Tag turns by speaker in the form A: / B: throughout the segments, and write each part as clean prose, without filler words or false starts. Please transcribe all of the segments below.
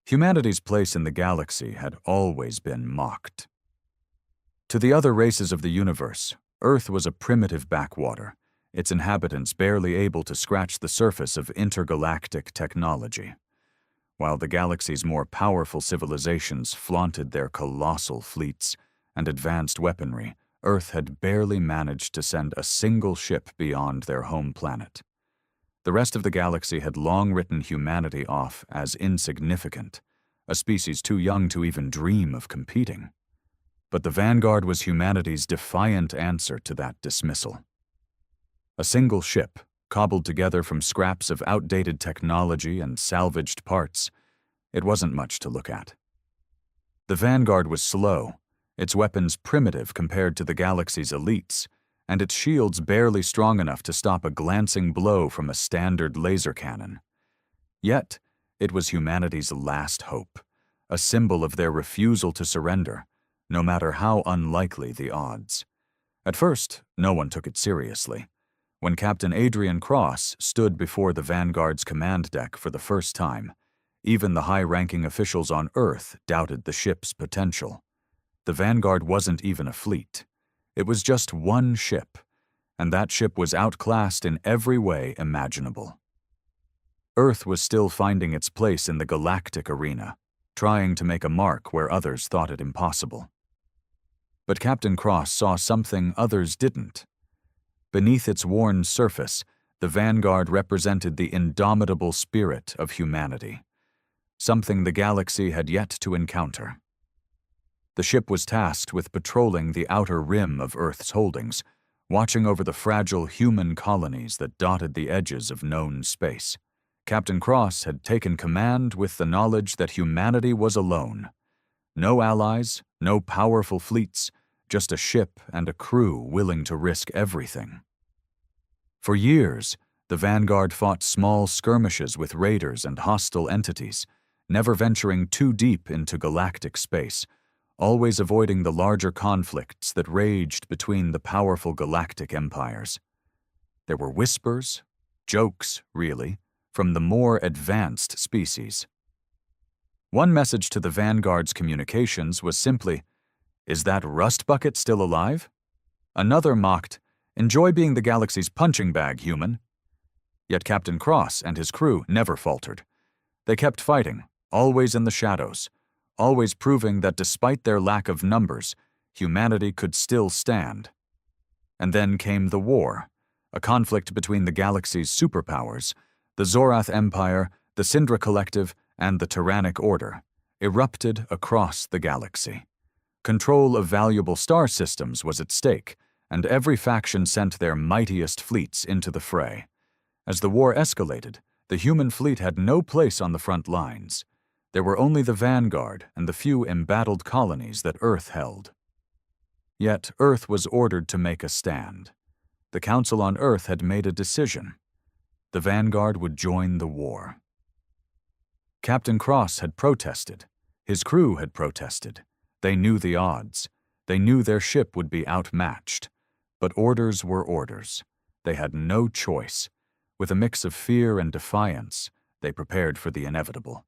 A: Humanity's place in the galaxy had always been mocked. To the other races of the universe, Earth was a primitive backwater, its inhabitants barely able to scratch the surface of intergalactic technology. While the galaxy's more powerful civilizations flaunted their colossal fleets and advanced weaponry, Earth had barely managed to send a single ship beyond their home planet. The rest of the galaxy had long written humanity off as insignificant, a species too young to even dream of competing. But the Vanguard was humanity's defiant answer to that dismissal. A single ship, cobbled together from scraps of outdated technology and salvaged parts, it wasn't much to look at. The Vanguard was slow, its weapons primitive compared to the galaxy's elites, and its shields barely strong enough to stop a glancing blow from a standard laser cannon. Yet, it was humanity's last hope, a symbol of their refusal to surrender, no matter how unlikely the odds. At first, no one took it seriously. When Captain Adrian Cross stood before the Vanguard's command deck for the first time, even the high-ranking officials on Earth doubted the ship's potential. The Vanguard wasn't even a fleet. It was just one ship, and that ship was outclassed in every way imaginable. Earth was still finding its place in the galactic arena, trying to make a mark where others thought it impossible. But Captain Cross saw something others didn't. Beneath its worn surface, the Vanguard represented the indomitable spirit of humanity, something the galaxy had yet to encounter. The ship was tasked with patrolling the outer rim of Earth's holdings, watching over the fragile human colonies that dotted the edges of known space. Captain Cross had taken command with the knowledge that humanity was alone. No allies, no powerful fleets, just a ship and a crew willing to risk everything. For years, the Vanguard fought small skirmishes with raiders and hostile entities, never venturing too deep into galactic space, always avoiding the larger conflicts that raged between the powerful galactic empires. There were whispers, jokes, really, from the more advanced species. One message to the Vanguard's communications was simply, "Is that rust bucket still alive?" Another mocked, "Enjoy being the galaxy's punching bag, human." Yet Captain Cross and his crew never faltered. They kept fighting, always in the shadows, always proving that despite their lack of numbers, humanity could still stand. And then came the war, a conflict between the galaxy's superpowers, the Zorath Empire, the Syndra Collective, and the Tyrannic Order, erupted across the galaxy. Control of valuable star systems was at stake, and every faction sent their mightiest fleets into the fray. As the war escalated, the human fleet had no place on the front lines. There were only the Vanguard and the few embattled colonies that Earth held. Yet Earth was ordered to make a stand. The Council on Earth had made a decision. The Vanguard would join the war. Captain Cross had protested. His crew had protested. They knew the odds. They knew their ship would be outmatched. But orders were orders. They had no choice. With a mix of fear and defiance, they prepared for the inevitable.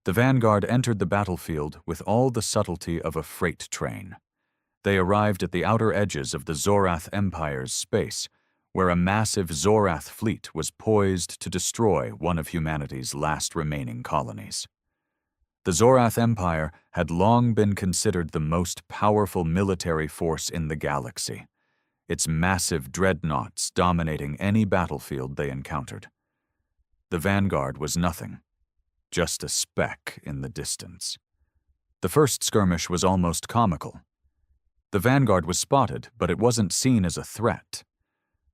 A: The Vanguard entered the battlefield with all the subtlety of a freight train. They arrived at the outer edges of the Zorath Empire's space, where a massive Zorath fleet was poised to destroy one of humanity's last remaining colonies. The Zorath Empire had long been considered the most powerful military force in the galaxy, its massive dreadnoughts dominating any battlefield they encountered. The Vanguard was nothing, just a speck in the distance. The first skirmish was almost comical. The Vanguard was spotted, but it wasn't seen as a threat.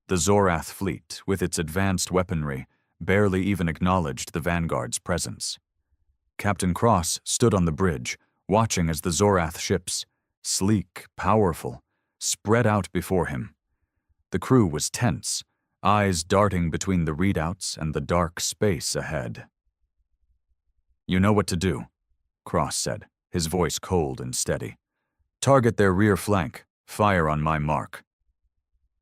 A: The Zorath fleet, with its advanced weaponry, barely even acknowledged the Vanguard's presence. Captain Cross stood on the bridge, watching as the Zorath ships, sleek, powerful, spread out before him. The crew was tense, eyes darting between the readouts and the dark space ahead. "You know what to do," Cross said, his voice cold and steady. "Target their rear flank. Fire on my mark."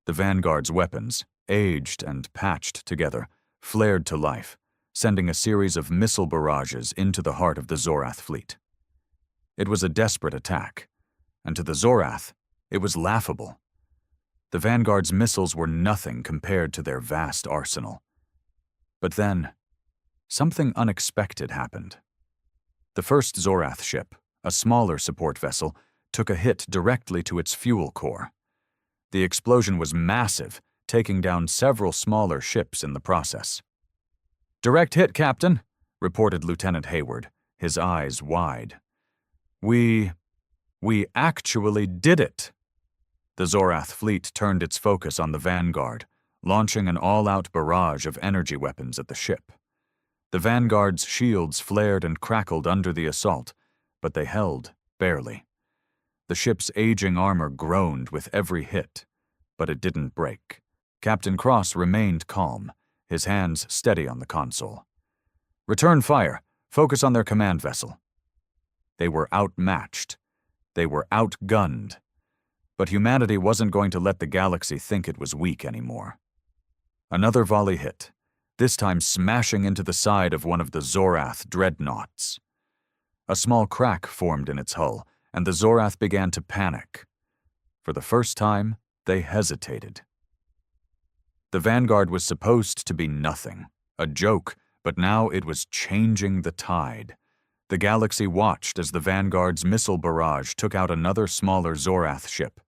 A: The Vanguard's weapons, aged and patched together, flared to life, sending a series of missile barrages into the heart of the Zorath fleet. It was a desperate attack, and to the Zorath, it was laughable. The Vanguard's missiles were nothing compared to their vast arsenal. But then, something unexpected happened. The first Zorath ship, a smaller support vessel, took a hit directly to its fuel core. The explosion was massive, taking down several smaller ships in the process. "Direct hit, Captain," reported Lieutenant Hayward, his eyes wide. We actually did it." The Zorath fleet turned its focus on the Vanguard, launching an all-out barrage of energy weapons at the ship. The Vanguard's shields flared and crackled under the assault, but they held barely. The ship's aging armor groaned with every hit, but it didn't break. Captain Cross remained calm, his hands steady on the console. "Return fire. Focus on their command vessel." They were outmatched. They were outgunned. But humanity wasn't going to let the galaxy think it was weak anymore. Another volley hit, this time smashing into the side of one of the Zorath dreadnoughts. A small crack formed in its hull, and the Zorath began to panic. For the first time, they hesitated. The Vanguard was supposed to be nothing, a joke, but now it was changing the tide. The galaxy watched as the Vanguard's missile barrage took out another smaller Zorath ship.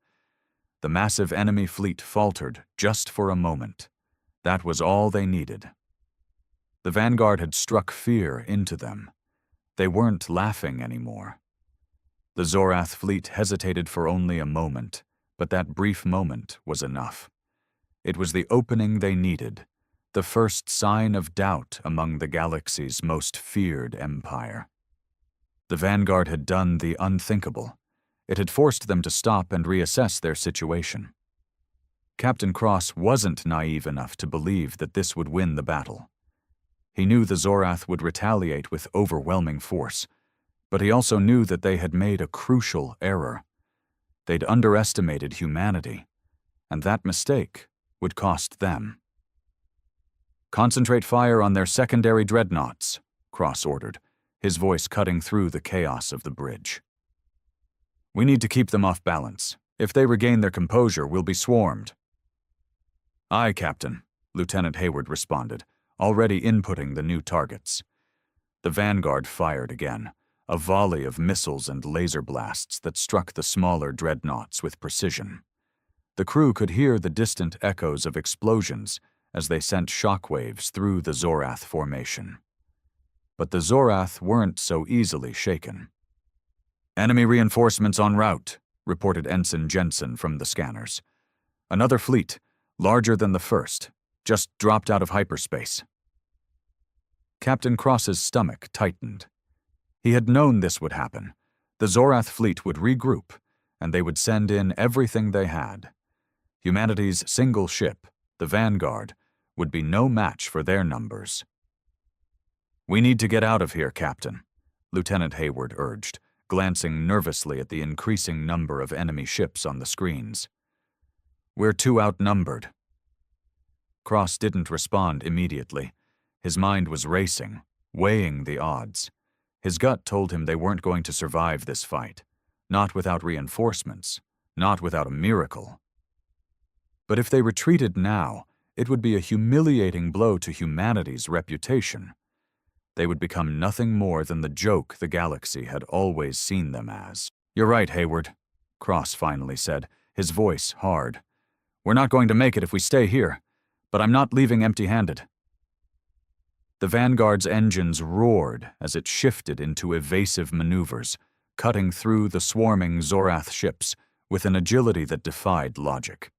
A: The massive enemy fleet faltered just for a moment. That was all they needed. The Vanguard had struck fear into them. They weren't laughing anymore. The Zorath fleet hesitated for only a moment, but that brief moment was enough. It was the opening they needed, the first sign of doubt among the galaxy's most feared empire. The Vanguard had done the unthinkable. It had forced them to stop and reassess their situation. Captain Cross wasn't naive enough to believe that this would win the battle. He knew the Zorath would retaliate with overwhelming force, but he also knew that they had made a crucial error. They'd underestimated humanity, and that mistake would cost them. "Concentrate fire on their secondary dreadnoughts," Cross ordered, his voice cutting through the chaos of the bridge. "We need to keep them off balance. If they regain their composure, we'll be swarmed." "Aye, Captain," Lieutenant Hayward responded, already inputting the new targets. The Vanguard fired again, a volley of missiles and laser blasts that struck the smaller dreadnoughts with precision. The crew could hear the distant echoes of explosions as they sent shockwaves through the Zorath formation. But the Zorath weren't so easily shaken. "Enemy reinforcements en route," reported Ensign Jensen from the scanners. "Another fleet, larger than the first, just dropped out of hyperspace." Captain Cross's stomach tightened. He had known this would happen. The Zorath fleet would regroup, and they would send in everything they had. Humanity's single ship, the Vanguard, would be no match for their numbers. "We need to get out of here, Captain," Lieutenant Hayward urged, glancing nervously at the increasing number of enemy ships on the screens. "We're too outnumbered." Cross didn't respond immediately. His mind was racing, weighing the odds. His gut told him they weren't going to survive this fight, not without reinforcements, not without a miracle. But if they retreated now, it would be a humiliating blow to humanity's reputation. They would become nothing more than the joke the galaxy had always seen them as. "You're right, Hayward," Cross finally said, his voice hard. "We're not going to make it if we stay here, but I'm not leaving empty-handed." The Vanguard's engines roared as it shifted into evasive maneuvers, cutting through the swarming Zorath ships with an agility that defied logic.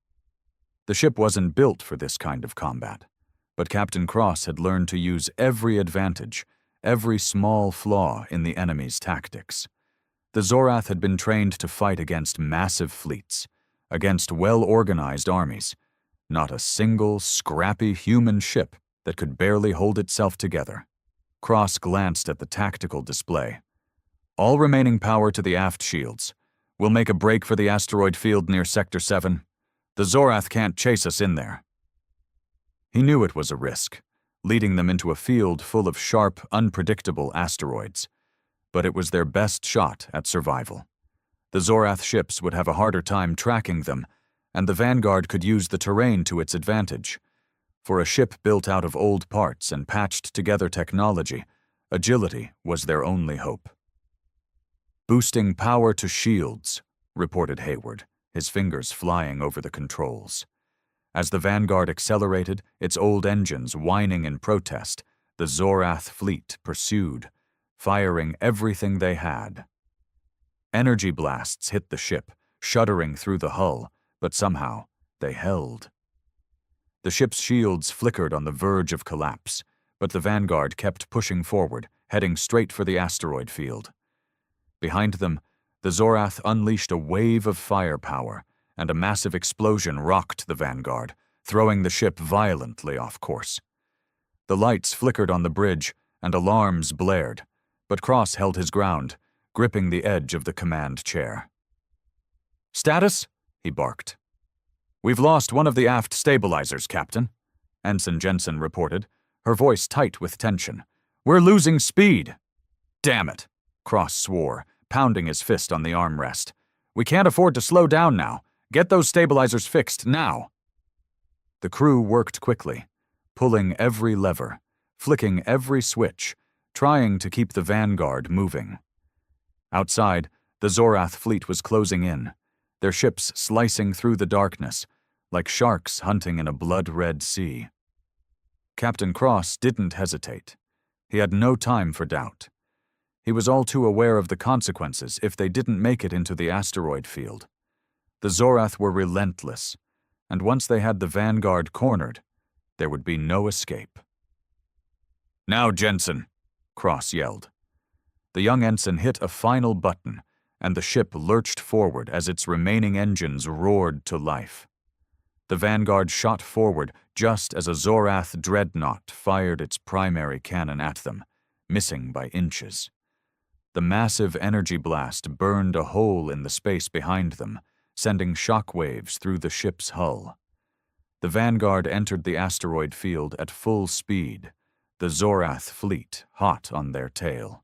A: The ship wasn't built for this kind of combat, but Captain Cross had learned to use every advantage, every small flaw in the enemy's tactics. The Zorath had been trained to fight against massive fleets, against well-organized armies, not a single scrappy human ship that could barely hold itself together. Cross glanced at the tactical display. "All remaining power to the aft shields. We'll make a break for the asteroid field near Sector 7. The Zorath can't chase us in there." He knew it was a risk, leading them into a field full of sharp, unpredictable asteroids. But it was their best shot at survival. The Zorath ships would have a harder time tracking them, and the Vanguard could use the terrain to its advantage. For a ship built out of old parts and patched together technology, agility was their only hope. "Boosting power to shields," reported Hayward, his fingers flying over the controls. As the Vanguard accelerated, its old engines whining in protest, the Zorath fleet pursued, firing everything they had. Energy blasts hit the ship, shuddering through the hull, but somehow they held. The ship's shields flickered on the verge of collapse, but the Vanguard kept pushing forward, heading straight for the asteroid field. Behind them, the Zorath unleashed a wave of firepower, and a massive explosion rocked the Vanguard, throwing the ship violently off course. The lights flickered on the bridge, and alarms blared, but Cross held his ground, gripping the edge of the command chair. "Status?" he barked. "We've lost one of the aft stabilizers, Captain," Ensign Jensen reported, her voice tight with tension. "We're losing speed." "Damn it," Cross swore, pounding his fist on the armrest. "We can't afford to slow down now. Get those stabilizers fixed now." The crew worked quickly, pulling every lever, flicking every switch, trying to keep the Vanguard moving. Outside, the Zorath fleet was closing in, their ships slicing through the darkness, like sharks hunting in a blood-red sea. Captain Cross didn't hesitate. He had no time for doubt. He was all too aware of the consequences if they didn't make it into the asteroid field. The Zorath were relentless, and once they had the Vanguard cornered, there would be no escape. "Now, Jensen," Cross yelled. The young ensign hit a final button, and the ship lurched forward as its remaining engines roared to life. The Vanguard shot forward just as a Zorath dreadnought fired its primary cannon at them, missing by inches. The massive energy blast burned a hole in the space behind them, sending shock waves through the ship's hull. The Vanguard entered the asteroid field at full speed, the Zorath fleet hot on their tail.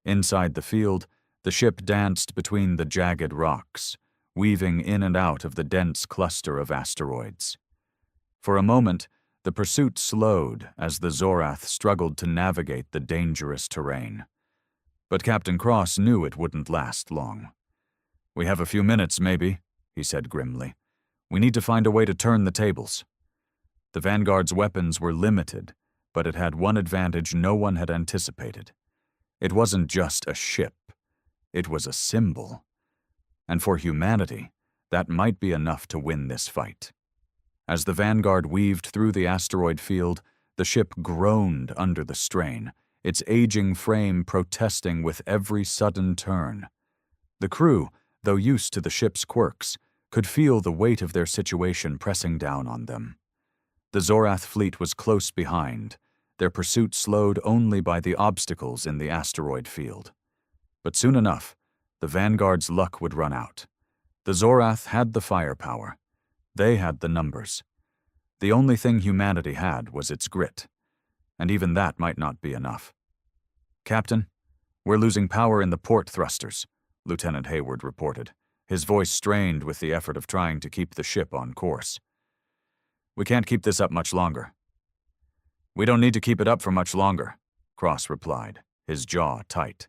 A: Inside the field, the ship danced between the jagged rocks, weaving in and out of the dense cluster of asteroids. For a moment, the pursuit slowed as the Zorath struggled to navigate the dangerous terrain. But Captain Cross knew it wouldn't last long. "We have a few minutes, maybe," he said grimly. "We need to find a way to turn the tables." The Vanguard's weapons were limited, but it had one advantage no one had anticipated. It wasn't just a ship. It was a symbol. And for humanity, that might be enough to win this fight. As the Vanguard weaved through the asteroid field, the ship groaned under the strain, its aging frame protesting with every sudden turn. The crew, though used to the ship's quirks, could feel the weight of their situation pressing down on them. The Zorath fleet was close behind, their pursuit slowed only by the obstacles in the asteroid field. But soon enough, the Vanguard's luck would run out. The Zorath had the firepower. They had the numbers. The only thing humanity had was its grit, and even that might not be enough. "Captain, we're losing power in the port thrusters," Lieutenant Hayward reported, his voice strained with the effort of trying to keep the ship on course. "We can't keep this up much longer." "We don't need to keep it up for much longer," Cross replied, his jaw tight.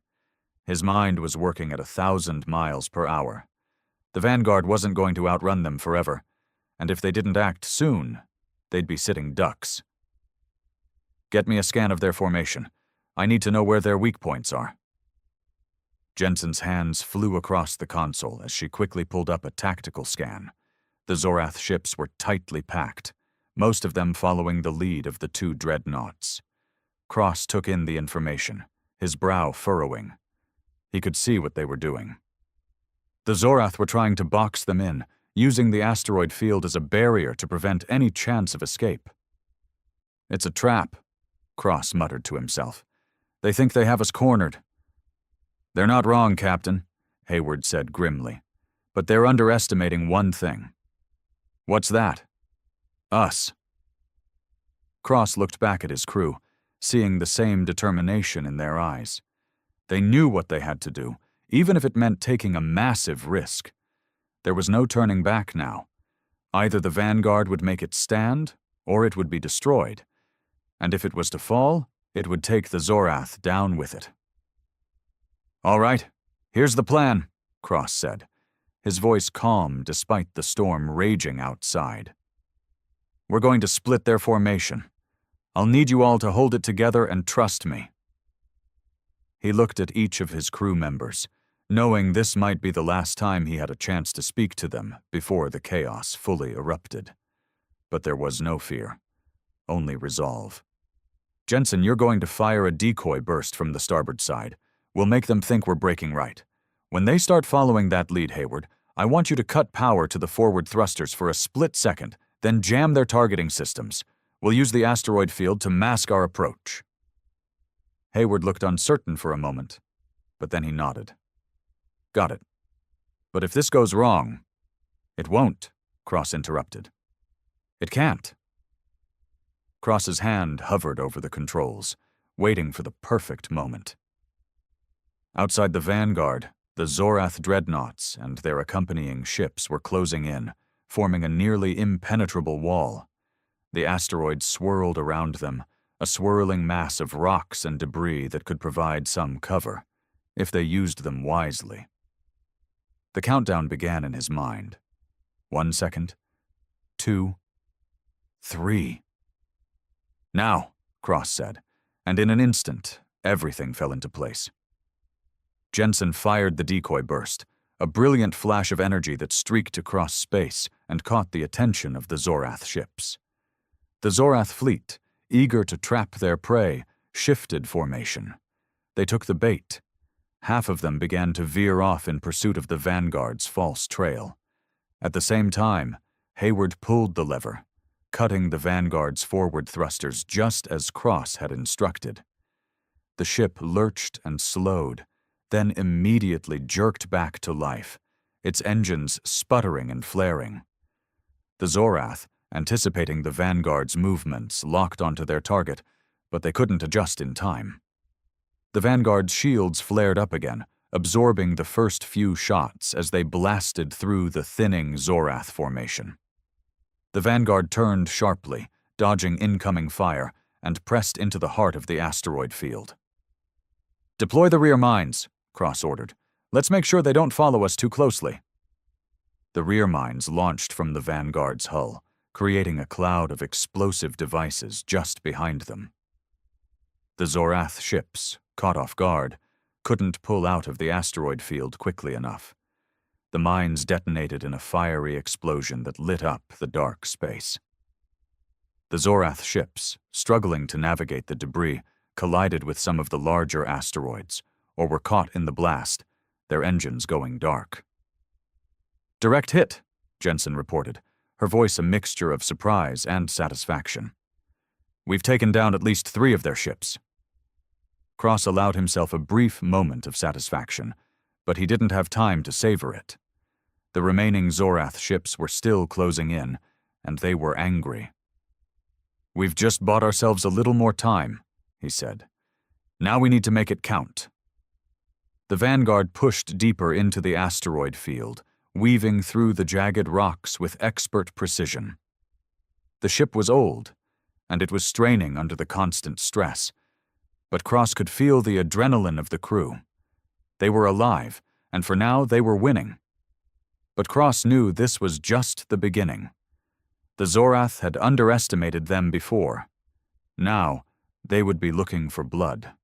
A: His mind was working at 1,000 miles per hour. The Vanguard wasn't going to outrun them forever, and if they didn't act soon, they'd be sitting ducks. "Get me a scan of their formation. I need to know where their weak points are." Jensen's hands flew across the console as she quickly pulled up a tactical scan. The Zorath ships were tightly packed, most of them following the lead of the two dreadnoughts. Cross took in the information, his brow furrowing. He could see what they were doing. The Zorath were trying to box them in, using the asteroid field as a barrier to prevent any chance of escape. "It's a trap," Cross muttered to himself. "They think they have us cornered." "They're not wrong, Captain," Hayward said grimly. "But they're underestimating one thing." "What's that?" "Us." Cross looked back at his crew, seeing the same determination in their eyes. They knew what they had to do, even if it meant taking a massive risk. There was no turning back now. Either the Vanguard would make it stand, or it would be destroyed. And if it was to fall, it would take the Zorath down with it. "All right, here's the plan," Cross said, his voice calm despite the storm raging outside. "We're going to split their formation. I'll need you all to hold it together and trust me." He looked at each of his crew members, knowing this might be the last time he had a chance to speak to them before the chaos fully erupted. But there was no fear, only resolve. "Jensen, you're going to fire a decoy burst from the starboard side. We'll make them think we're breaking right. When they start following that lead, Hayward, I want you to cut power to the forward thrusters for a split second, then jam their targeting systems. We'll use the asteroid field to mask our approach." Hayward looked uncertain for a moment, but then he nodded. "Got it. But if this goes wrong—" "It won't," Cross interrupted. "It can't." Cross's hand hovered over the controls, waiting for the perfect moment. Outside the Vanguard, the Zorath dreadnoughts and their accompanying ships were closing in, forming a nearly impenetrable wall. The asteroid swirled around them, a swirling mass of rocks and debris that could provide some cover, if they used them wisely. The countdown began in his mind. 1 second, 2, 3. "Now," Cross said, and in an instant, everything fell into place. Jensen fired the decoy burst, a brilliant flash of energy that streaked across space and caught the attention of the Zorath ships. The Zorath fleet, eager to trap their prey, shifted formation. They took the bait. Half of them began to veer off in pursuit of the Vanguard's false trail. At the same time, Hayward pulled the lever, cutting the Vanguard's forward thrusters just as Cross had instructed. The ship lurched and slowed, then immediately jerked back to life, its engines sputtering and flaring. The Zorath, anticipating the Vanguard's movements, locked onto their target, but they couldn't adjust in time. The Vanguard's shields flared up again, absorbing the first few shots as they blasted through the thinning Zorath formation. The Vanguard turned sharply, dodging incoming fire, and pressed into the heart of the asteroid field. "Deploy the rear mines," Cross ordered. "Let's make sure they don't follow us too closely." The rear mines launched from the Vanguard's hull, creating a cloud of explosive devices just behind them. The Zorath ships, caught off guard, couldn't pull out of the asteroid field quickly enough. The mines detonated in a fiery explosion that lit up the dark space. The Zorath ships, struggling to navigate the debris, collided with some of the larger asteroids, or were caught in the blast, their engines going dark. "Direct hit," Jensen reported, her voice a mixture of surprise and satisfaction. "We've taken down at least 3 of their ships." Cross allowed himself a brief moment of satisfaction, but he didn't have time to savor it. The remaining Zorath ships were still closing in, and they were angry. "We've just bought ourselves a little more time," he said. "Now we need to make it count." The Vanguard pushed deeper into the asteroid field, weaving through the jagged rocks with expert precision. The ship was old, and it was straining under the constant stress, but Cross could feel the adrenaline of the crew. They were alive, and for now they were winning. But Cross knew this was just the beginning. The Zorath had underestimated them before. Now, they would be looking for blood.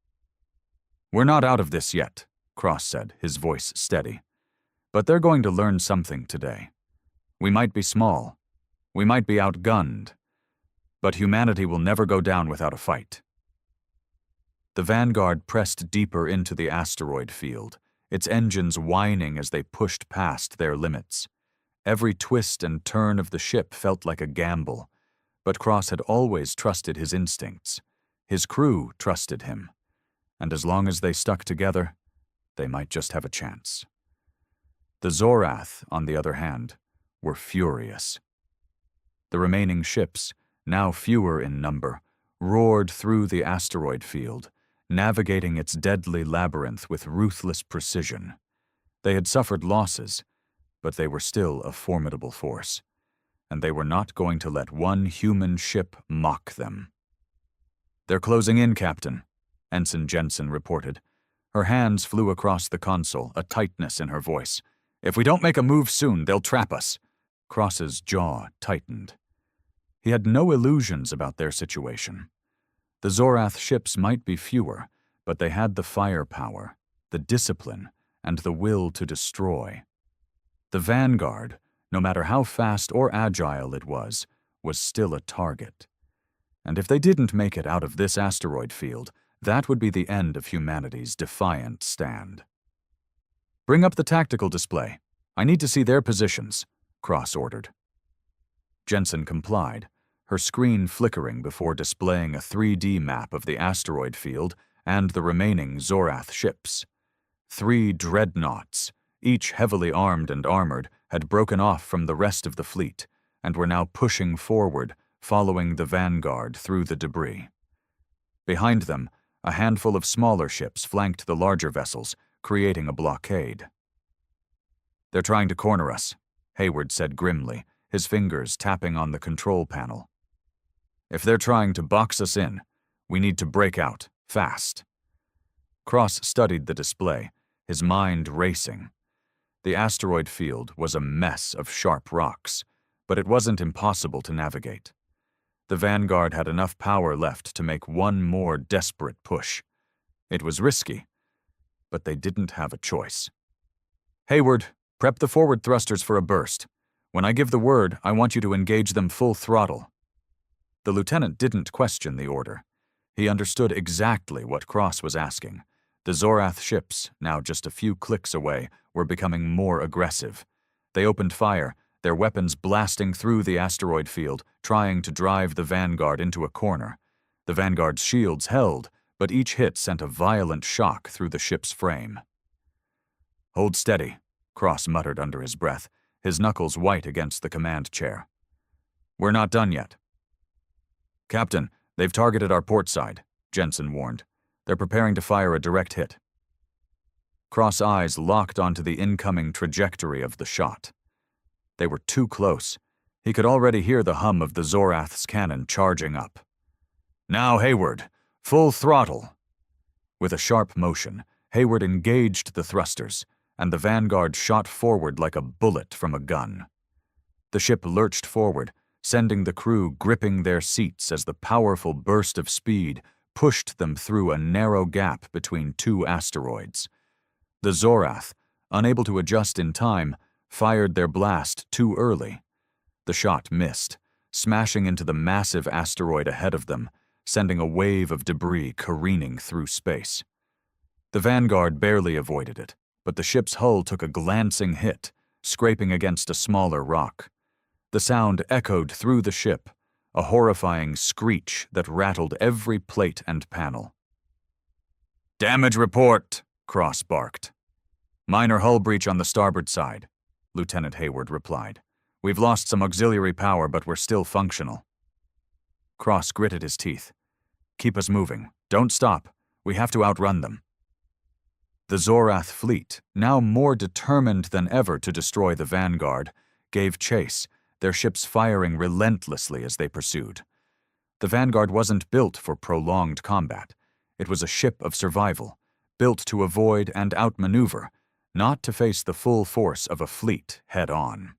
A: "We're not out of this yet," Cross said, his voice steady. "But they're going to learn something today. We might be small. We might be outgunned. But humanity will never go down without a fight." The Vanguard pressed deeper into the asteroid field, its engines whining as they pushed past their limits. Every twist and turn of the ship felt like a gamble, but Cross had always trusted his instincts. His crew trusted him, and as long as they stuck together, they might just have a chance. The Zorath, on the other hand, were furious. The remaining ships, now fewer in number, roared through the asteroid field, navigating its deadly labyrinth with ruthless precision. They had suffered losses, but they were still a formidable force, and they were not going to let one human ship mock them. "They're closing in, Captain," Ensign Jensen reported. Her hands flew across the console, a tightness in her voice. "If we don't make a move soon, they'll trap us." Cross's jaw tightened. He had no illusions about their situation. The Zorath ships might be fewer, but they had the firepower, the discipline, and the will to destroy. The Vanguard, no matter how fast or agile it was still a target. And if they didn't make it out of this asteroid field, that would be the end of humanity's defiant stand. "Bring up the tactical display. I need to see their positions," Cross ordered. Jensen complied, her screen flickering before displaying a 3D map of the asteroid field and the remaining Zorath ships. 3 dreadnoughts, each heavily armed and armored, had broken off from the rest of the fleet and were now pushing forward, following the Vanguard through the debris. Behind them, a handful of smaller ships flanked the larger vessels, creating a blockade. "They're trying to corner us," Hayward said grimly, his fingers tapping on the control panel. "If they're trying to box us in, we need to break out, fast." Cross studied the display, his mind racing. The asteroid field was a mess of sharp rocks, but it wasn't impossible to navigate. The Vanguard had enough power left to make one more desperate push. It was risky, but they didn't have a choice. "Hayward, prep the forward thrusters for a burst. When I give the word, I want you to engage them full throttle." The lieutenant didn't question the order. He understood exactly what Cross was asking. The Zorath ships, now just a few clicks away, were becoming more aggressive. They opened fire, their weapons blasting through the asteroid field, trying to drive the Vanguard into a corner. The Vanguard's shields held, but each hit sent a violent shock through the ship's frame. "Hold steady," Cross muttered under his breath, his knuckles white against the command chair. "We're not done yet." "Captain, they've targeted our port side," Jensen warned. "They're preparing to fire a direct hit." Cross' eyes locked onto the incoming trajectory of the shot. They were too close. He could already hear the hum of the Zorath's cannon charging up. "Now, Hayward, full throttle." With a sharp motion, Hayward engaged the thrusters, and the Vanguard shot forward like a bullet from a gun. The ship lurched forward, sending the crew gripping their seats as the powerful burst of speed pushed them through a narrow gap between 2 asteroids. The Zorath, unable to adjust in time, fired their blast too early. The shot missed, smashing into the massive asteroid ahead of them, sending a wave of debris careening through space. The Vanguard barely avoided it, but the ship's hull took a glancing hit, scraping against a smaller rock. The sound echoed through the ship, a horrifying screech that rattled every plate and panel. "Damage report," Cross barked. "Minor hull breach on the starboard side," Lieutenant Hayward replied. "We've lost some auxiliary power, but we're still functional." Cross gritted his teeth. "Keep us moving. Don't stop. We have to outrun them." The Zorath fleet, now more determined than ever to destroy the Vanguard, gave chase, their ships firing relentlessly as they pursued. The Vanguard wasn't built for prolonged combat. It was a ship of survival, built to avoid and outmaneuver, not to face the full force of a fleet head-on.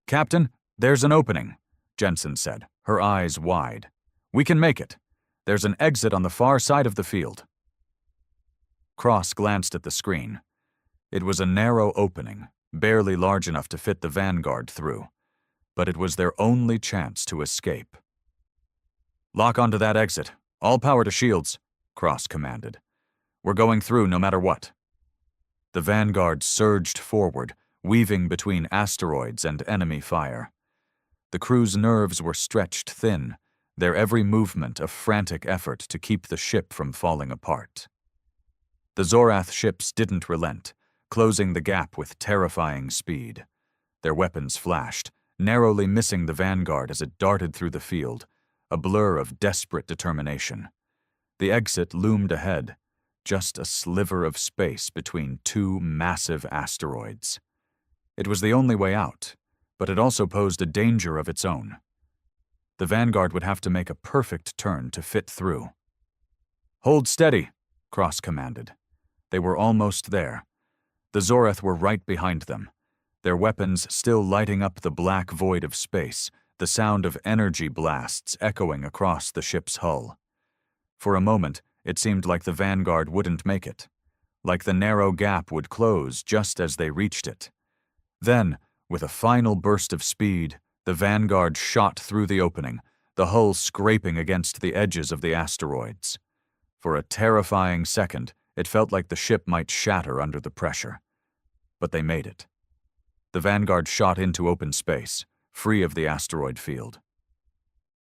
A: "Captain, there's an opening," Jensen said, her eyes wide. "We can make it. There's an exit on the far side of the field." Cross glanced at the screen. It was a narrow opening, barely large enough to fit the Vanguard through, but it was their only chance to escape. "Lock onto that exit. All power to shields," Cross commanded. "We're going through no matter what." The Vanguard surged forward, weaving between asteroids and enemy fire. The crew's nerves were stretched thin, their every movement a frantic effort to keep the ship from falling apart. The Zorath ships didn't relent, closing the gap with terrifying speed. Their weapons flashed, narrowly missing the Vanguard as it darted through the field, a blur of desperate determination. The exit loomed ahead, just a sliver of space between two massive asteroids. It was the only way out, but it also posed a danger of its own. The Vanguard would have to make a perfect turn to fit through. "Hold steady," Cross commanded. They were almost there. The Zorath were right behind them, their weapons still lighting up the black void of space, the sound of energy blasts echoing across the ship's hull. For a moment, it seemed like the Vanguard wouldn't make it, like the narrow gap would close just as they reached it. Then, with a final burst of speed, the Vanguard shot through the opening, the hull scraping against the edges of the asteroids. For a terrifying second, it felt like the ship might shatter under the pressure. But they made it. The Vanguard shot into open space, free of the asteroid field.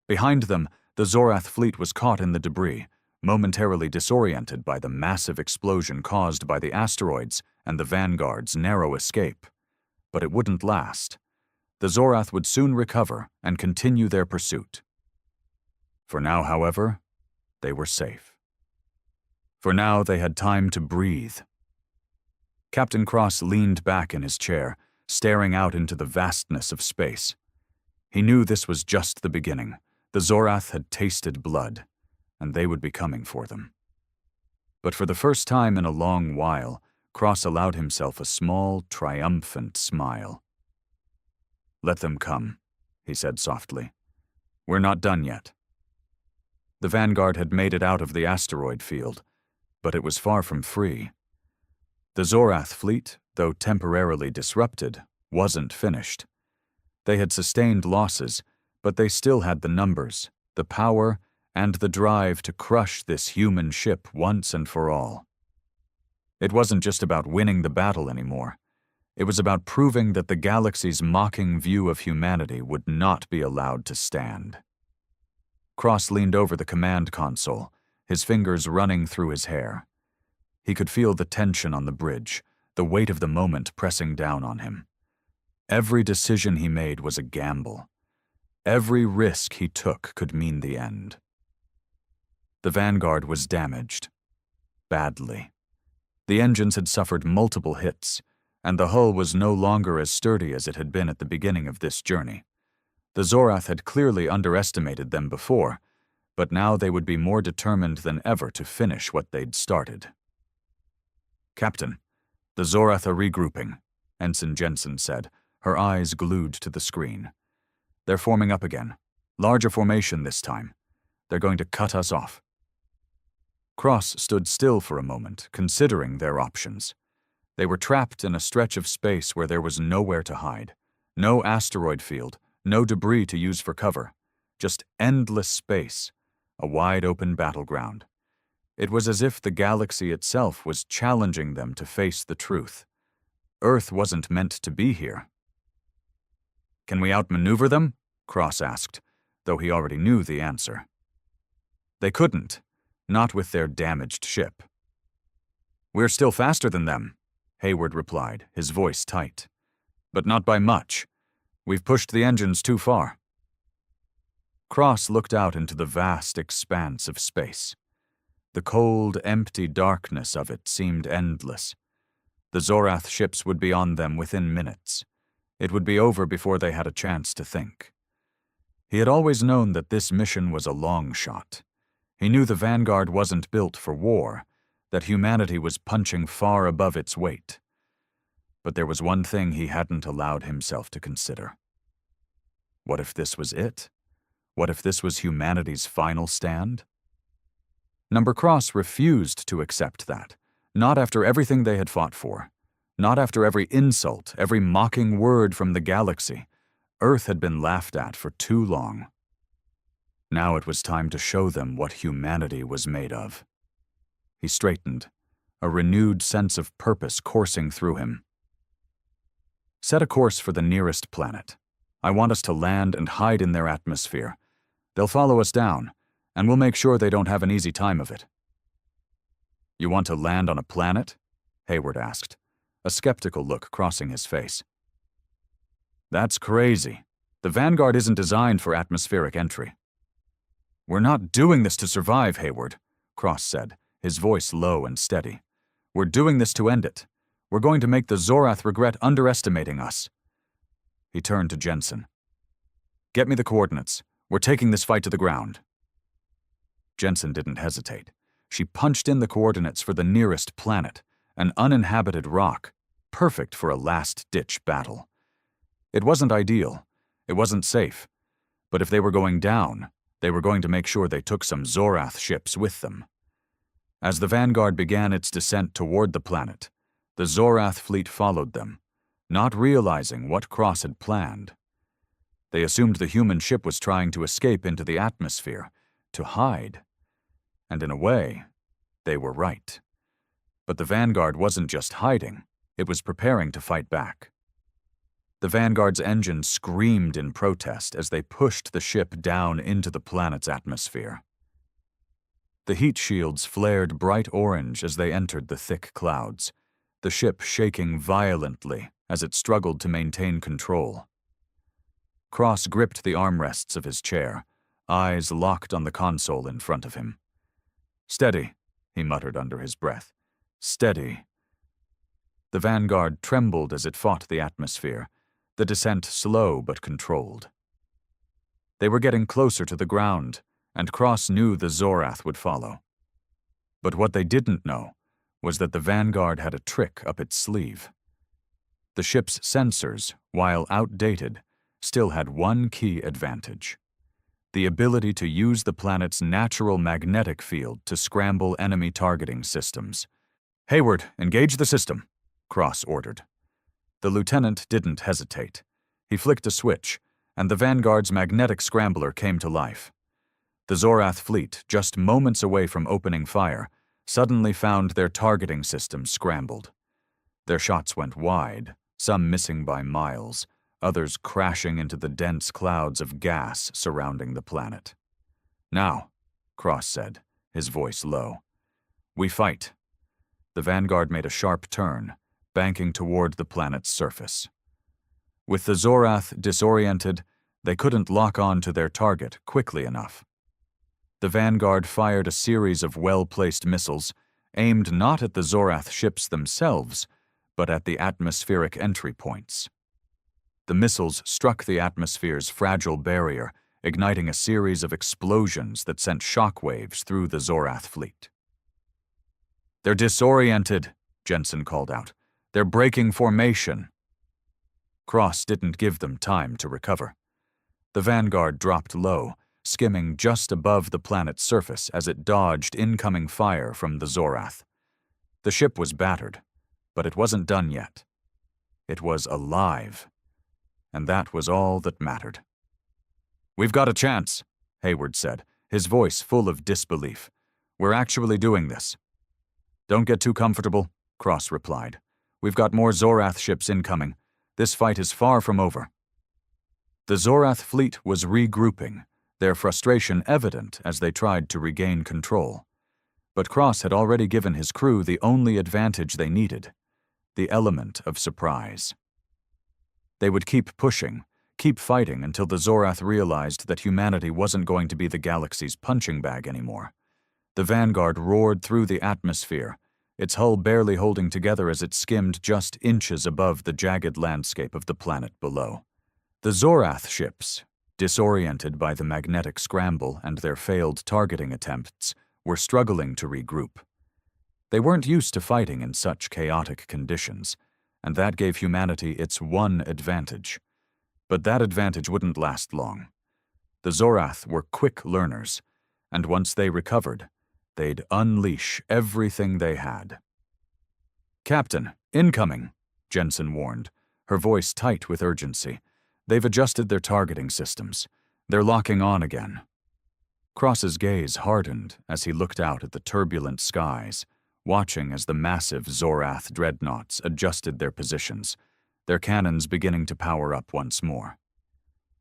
A: Behind them, the Zorath fleet was caught in the debris, momentarily disoriented by the massive explosion caused by the asteroids and the Vanguard's narrow escape. But it wouldn't last. The Zorath would soon recover and continue their pursuit. For now, however, they were safe. For now, they had time to breathe. Captain Cross leaned back in his chair, staring out into the vastness of space. He knew this was just the beginning. The Zorath had tasted blood, and they would be coming for them. But for the first time in a long while, Cross allowed himself a small, triumphant smile. "Let them come," he said softly. "We're not done yet." The Vanguard had made it out of the asteroid field, but it was far from free. The Zorath fleet, though temporarily disrupted, wasn't finished. They had sustained losses, but they still had the numbers, the power, and the drive to crush this human ship once and for all. It wasn't just about winning the battle anymore. It was about proving that the galaxy's mocking view of humanity would not be allowed to stand. Cross leaned over the command console, his fingers running through his hair. He could feel the tension on the bridge, the weight of the moment pressing down on him. Every decision he made was a gamble. Every risk he took could mean the end. The Vanguard was damaged. Badly. The engines had suffered multiple hits, and the hull was no longer as sturdy as it had been at the beginning of this journey. The Zorath had clearly underestimated them before, but now they would be more determined than ever to finish what they'd started. "Captain, the Zorath are regrouping," Ensign Jensen said, her eyes glued to the screen. "They're forming up again. Larger formation this time. They're going to cut us off." Cross stood still for a moment, considering their options. They were trapped in a stretch of space where there was nowhere to hide. No asteroid field, no debris to use for cover. Just endless space, a wide-open battleground. It was as if the galaxy itself was challenging them to face the truth. Earth wasn't meant to be here. "Can we outmaneuver them?" Cross asked, though he already knew the answer. They couldn't, not with their damaged ship. "We're still faster than them," Hayward replied, his voice tight. "But not by much. We've pushed the engines too far." Cross looked out into the vast expanse of space. The cold, empty darkness of it seemed endless. The Zorath ships would be on them within minutes. It would be over before they had a chance to think. He had always known that this mission was a long shot. He knew the Vanguard wasn't built for war, that humanity was punching far above its weight. But there was one thing he hadn't allowed himself to consider. What if this was it? What if this was humanity's final stand? Number Cross refused to accept that, not after everything they had fought for, not after every insult, every mocking word from the galaxy. Earth had been laughed at for too long. Now it was time to show them what humanity was made of. He straightened, a renewed sense of purpose coursing through him. "Set a course for the nearest planet. I want us to land and hide in their atmosphere. They'll follow us down, and we'll make sure they don't have an easy time of it." "You want to land on a planet?" Hayward asked, a skeptical look crossing his face. "That's crazy. The Vanguard isn't designed for atmospheric entry." "We're not doing this to survive, Hayward," Cross said, his voice low and steady. "We're doing this to end it. We're going to make the Zorath regret underestimating us." He turned to Jensen. "Get me the coordinates. We're taking this fight to the ground." Jensen didn't hesitate. She punched in the coordinates for the nearest planet, an uninhabited rock, perfect for a last-ditch battle. It wasn't ideal. It wasn't safe. But if they were going down, they were going to make sure they took some Zorath ships with them. As the Vanguard began its descent toward the planet, the Zorath fleet followed them, not realizing what Cross had planned. They assumed the human ship was trying to escape into the atmosphere, to hide. And in a way, they were right. But the Vanguard wasn't just hiding, it was preparing to fight back. The Vanguard's engine screamed in protest as they pushed the ship down into the planet's atmosphere. The heat shields flared bright orange as they entered the thick clouds, the ship shaking violently as it struggled to maintain control. Cross gripped the armrests of his chair, eyes locked on the console in front of him. "Steady," he muttered under his breath. "Steady." The Vanguard trembled as it fought the atmosphere, the descent slow but controlled. They were getting closer to the ground, and Cross knew the Zorath would follow. But what they didn't know was that the Vanguard had a trick up its sleeve. The ship's sensors, while outdated, still had one key advantage: the ability to use the planet's natural magnetic field to scramble enemy targeting systems. "Hayward, engage the system," Cross ordered. The lieutenant didn't hesitate. He flicked a switch, and the Vanguard's magnetic scrambler came to life. The Zorath fleet, just moments away from opening fire, suddenly found their targeting systems scrambled. Their shots went wide, some missing by miles, others crashing into the dense clouds of gas surrounding the planet. "Now," Cross said, his voice low, "we fight." The Vanguard made a sharp turn, banking toward the planet's surface. With the Zorath disoriented, they couldn't lock on to their target quickly enough. The Vanguard fired a series of well-placed missiles, aimed not at the Zorath ships themselves, but at the atmospheric entry points. The missiles struck the atmosphere's fragile barrier, igniting a series of explosions that sent shockwaves through the Zorath fleet. "They're disoriented," Jensen called out. "They're breaking formation." Cross didn't give them time to recover. The Vanguard dropped low, skimming just above the planet's surface as it dodged incoming fire from the Zorath. The ship was battered, but it wasn't done yet. It was alive, and that was all that mattered. "We've got a chance," Hayward said, his voice full of disbelief. "We're actually doing this." "Don't get too comfortable," Cross replied. "We've got more Zorath ships incoming. This fight is far from over." The Zorath fleet was regrouping, their frustration evident as they tried to regain control. But Cross had already given his crew the only advantage they needed: the element of surprise. They would keep pushing, keep fighting until the Zorath realized that humanity wasn't going to be the galaxy's punching bag anymore. The Vanguard roared through the atmosphere, its hull barely holding together as it skimmed just inches above the jagged landscape of the planet below. The Zorath ships, disoriented by the magnetic scramble and their failed targeting attempts, were struggling to regroup. They weren't used to fighting in such chaotic conditions, and that gave humanity its one advantage. But that advantage wouldn't last long. The Zorath were quick learners, and once they recovered, they'd unleash everything they had. "Captain, incoming," Jensen warned, her voice tight with urgency. "They've adjusted their targeting systems. They're locking on again." Cross's gaze hardened as he looked out at the turbulent skies, watching as the massive Zorath dreadnoughts adjusted their positions, their cannons beginning to power up once more.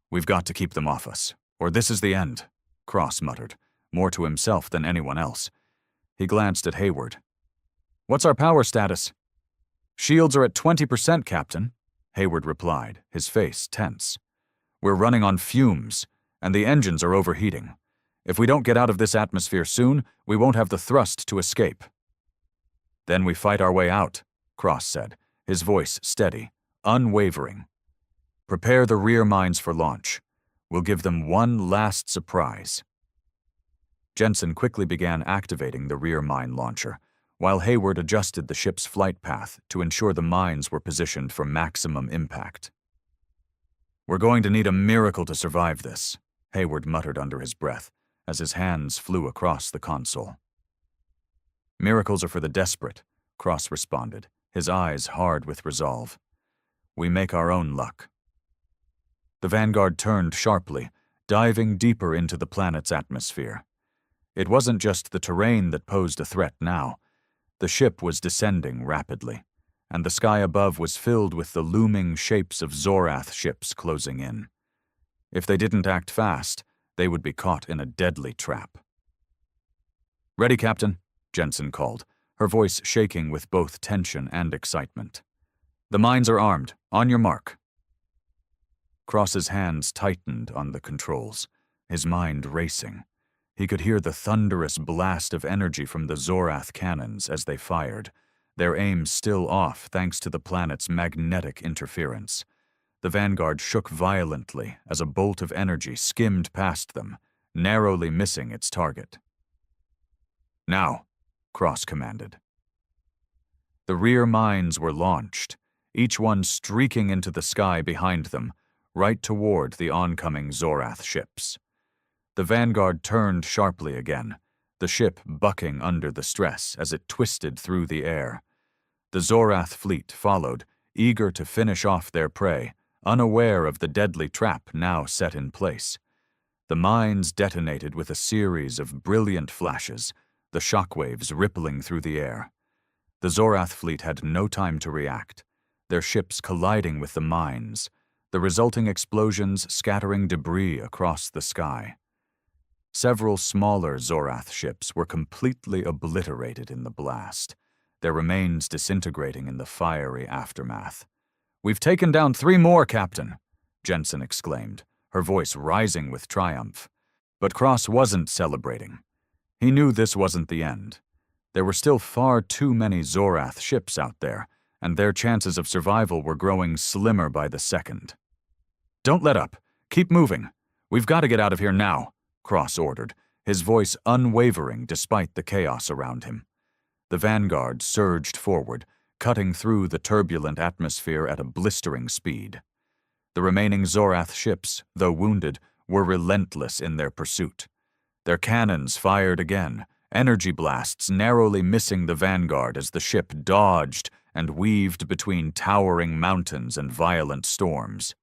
A: "We've got to keep them off us, or this is the end," Cross muttered, more to himself than anyone else. He glanced at Hayward. "What's our power status?" "Shields are at 20%, Captain," Hayward replied, his face tense. "We're running on fumes, and the engines are overheating. If we don't get out of this atmosphere soon, we won't have the thrust to escape." "Then we fight our way out," Cross said, his voice steady, unwavering. "Prepare the rear mines for launch. We'll give them one last surprise." Jensen quickly began activating the rear mine launcher, while Hayward adjusted the ship's flight path to ensure the mines were positioned for maximum impact. "We're going to need a miracle to survive this," Hayward muttered under his breath as his hands flew across the console. "Miracles are for the desperate," Cross responded, his eyes hard with resolve. "We make our own luck." The Vanguard turned sharply, diving deeper into the planet's atmosphere. It wasn't just the terrain that posed a threat now. The ship was descending rapidly, and the sky above was filled with the looming shapes of Zorath ships closing in. If they didn't act fast, they would be caught in a deadly trap. "Ready, Captain," Jensen called, her voice shaking with both tension and excitement. "The mines are armed. On your mark." Cross's hands tightened on the controls, his mind racing. He could hear the thunderous blast of energy from the Zorath cannons as they fired, their aim still off thanks to the planet's magnetic interference. The Vanguard shook violently as a bolt of energy skimmed past them, narrowly missing its target. "Now," Cross commanded. The rear mines were launched, each one streaking into the sky behind them, right toward the oncoming Zorath ships. The Vanguard turned sharply again, the ship bucking under the stress as it twisted through the air. The Zorath fleet followed, eager to finish off their prey, unaware of the deadly trap now set in place. The mines detonated with a series of brilliant flashes, the shockwaves rippling through the air. The Zorath fleet had no time to react, their ships colliding with the mines, the resulting explosions scattering debris across the sky. Several smaller Zorath ships were completely obliterated in the blast, their remains disintegrating in the fiery aftermath. "We've taken down 3 more, Captain," Jensen exclaimed, her voice rising with triumph. But Cross wasn't celebrating. He knew this wasn't the end. There were still far too many Zorath ships out there, and their chances of survival were growing slimmer by the second. "Don't let up. Keep moving. We've got to get out of here now," Cross ordered, his voice unwavering despite the chaos around him. The Vanguard surged forward, cutting through the turbulent atmosphere at a blistering speed. The remaining Zorath ships, though wounded, were relentless in their pursuit. Their cannons fired again, energy blasts narrowly missing the Vanguard as the ship dodged and weaved between towering mountains and violent storms.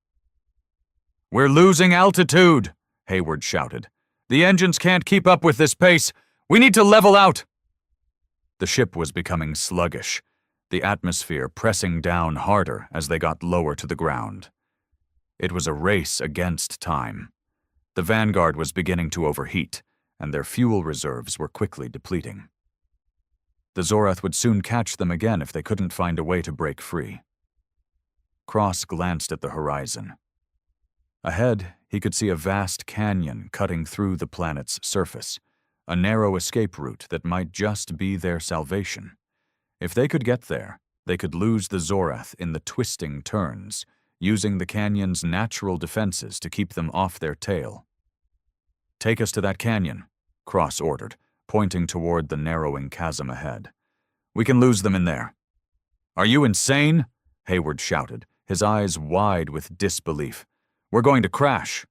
A: "We're losing altitude," Hayward shouted. "The engines can't keep up with this pace. We need to level out." The ship was becoming sluggish, the atmosphere pressing down harder as they got lower to the ground. It was a race against time. The Vanguard was beginning to overheat, and their fuel reserves were quickly depleting. The Zorath would soon catch them again if they couldn't find a way to break free. Cross glanced at the horizon. Ahead, he could see a vast canyon cutting through the planet's surface, a narrow escape route that might just be their salvation. If they could get there, they could lose the Zorath in the twisting turns, using the canyon's natural defenses to keep them off their tail. "Take us to that canyon," Cross ordered, pointing toward the narrowing chasm ahead. "We can lose them in there." "Are you insane?" Hayward shouted, his eyes wide with disbelief. "We're going to crash."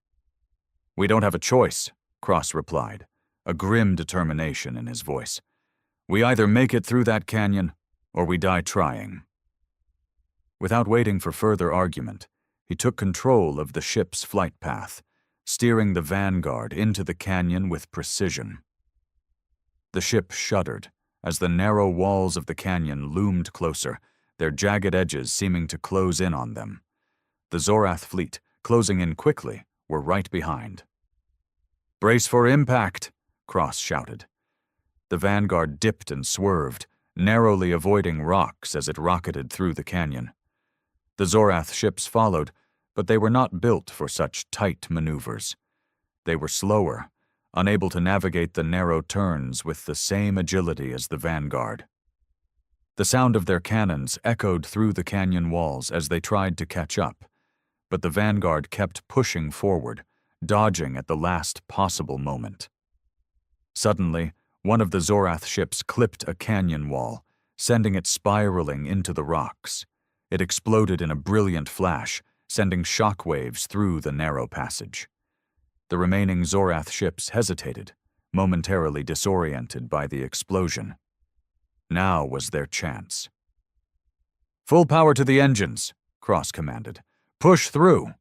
A: "We don't have a choice," Cross replied, a grim determination in his voice. "We either make it through that canyon, or we die trying." Without waiting for further argument, he took control of the ship's flight path, steering the Vanguard into the canyon with precision. The ship shuddered as the narrow walls of the canyon loomed closer, their jagged edges seeming to close in on them. The Zorath fleet, closing in quickly, were right behind. "Brace for impact," Cross shouted. The Vanguard dipped and swerved, narrowly avoiding rocks as it rocketed through the canyon. The Zorath ships followed, but they were not built for such tight maneuvers. They were slower, unable to navigate the narrow turns with the same agility as the vanguard. The sound of their cannons echoed through the canyon walls as they tried to catch up, but the vanguard kept pushing forward, dodging at the last possible moment. Suddenly, one of the Zorath ships clipped a canyon wall, sending it spiraling into the rocks. It exploded in a brilliant flash, sending shockwaves through the narrow passage. The remaining Zorath ships hesitated, momentarily disoriented by the explosion. Now was their chance. "Full power to the engines," Cross commanded. "Push through!"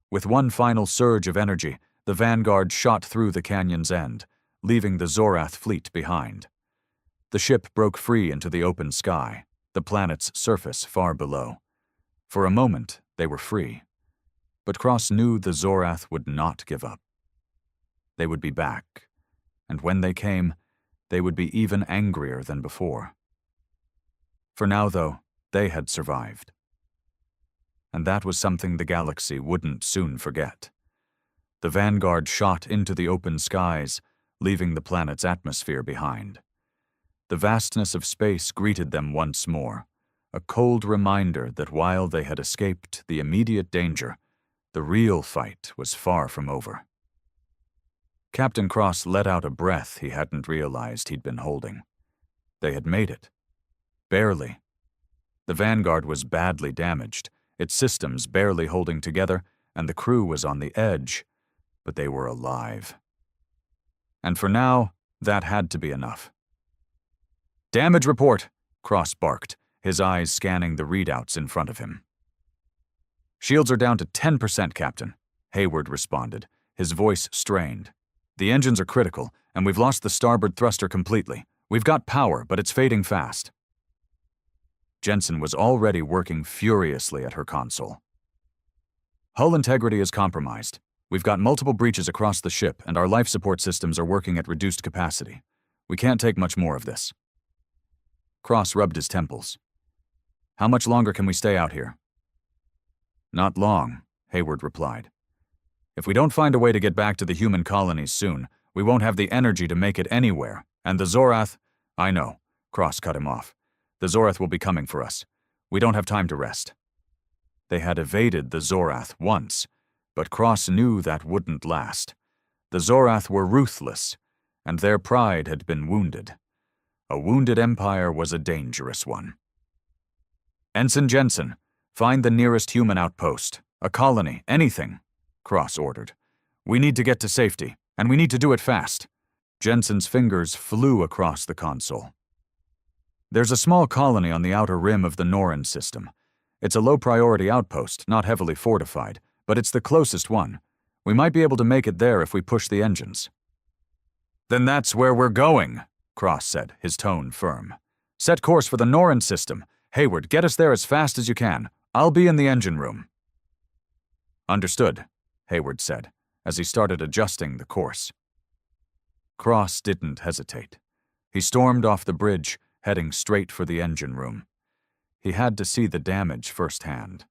A: With one final surge of energy, the vanguard shot through the canyon's end, leaving the Zorath fleet behind. The ship broke free into the open sky, the planet's surface far below. For a moment, they were free. But Cross knew the Zorath would not give up. They would be back, and when they came, they would be even angrier than before. For now, though, they had survived. And that was something the galaxy wouldn't soon forget. The vanguard shot into the open skies, leaving the planet's atmosphere behind. The vastness of space greeted them once more, a cold reminder that while they had escaped the immediate danger, the real fight was far from over. Captain Cross let out a breath he hadn't realized he'd been holding. They had made it. Barely. The vanguard was badly damaged, its systems barely holding together, and the crew was on the edge, but they were alive. And for now, that had to be enough. "Damage report," Cross barked, his eyes scanning the readouts in front of him. "Shields are down to 10%, Captain," Hayward responded, his voice strained. "The engines are critical, and we've lost the starboard thruster completely. We've got power, but it's fading fast." Jensen was already working furiously at her console. "Hull integrity is compromised. We've got multiple breaches across the ship, and our life support systems are working at reduced capacity. We can't take much more of this." Cross rubbed his temples. "How much longer can we stay out here?" "Not long," Hayward replied. "If we don't find a way to get back to the human colonies soon, we won't have the energy to make it anywhere, and the Zorath—" "I know," Cross cut him off. "The Zorath will be coming for us. We don't have time to rest." They had evaded the Zorath once, but Cross knew that wouldn't last. The Zorath were ruthless, and their pride had been wounded. A wounded empire was a dangerous one. "Ensign Jensen, find the nearest human outpost, a colony, anything," Cross ordered. "We need to get to safety, and we need to do it fast." Jensen's fingers flew across the console. "There's a small colony on the outer rim of the Norin system. It's a low-priority outpost, not heavily fortified, but it's the closest one. We might be able to make it there if we push the engines." "Then that's where we're going," Cross said, his tone firm. "Set course for the Norin system. Hayward, get us there as fast as you can. I'll be in the engine room." "Understood," Hayward said, as he started adjusting the course. Cross didn't hesitate. He stormed off the bridge, heading straight for the engine room. He had to see the damage firsthand.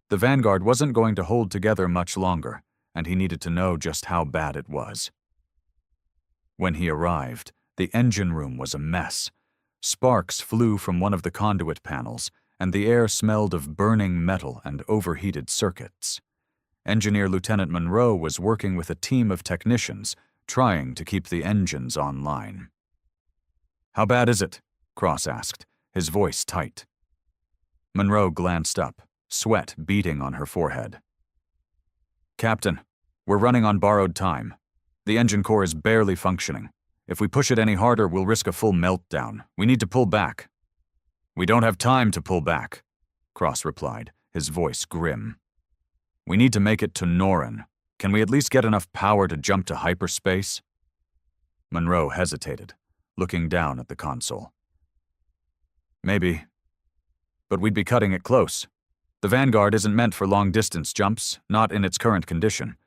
A: The vanguard wasn't going to hold together much longer, and he needed to know just how bad it was. When he arrived, the engine room was a mess. Sparks flew from one of the conduit panels, and the air smelled of burning metal and overheated circuits. Engineer Lieutenant Monroe was working with a team of technicians, trying to keep the engines online. "How bad is it?" Cross asked, his voice tight. Monroe glanced up, sweat beading on her forehead. "Captain, we're running on borrowed time. The engine core is barely functioning. If we push it any harder, we'll risk a full meltdown. We need to pull back." "We don't have time to pull back," Cross replied, his voice grim. "We need to make it to Norin. Can we at least get enough power to jump to hyperspace?" Monroe hesitated, looking down at the console. "Maybe. But we'd be cutting it close. The Vanguard isn't meant for long-distance jumps, not in its current condition.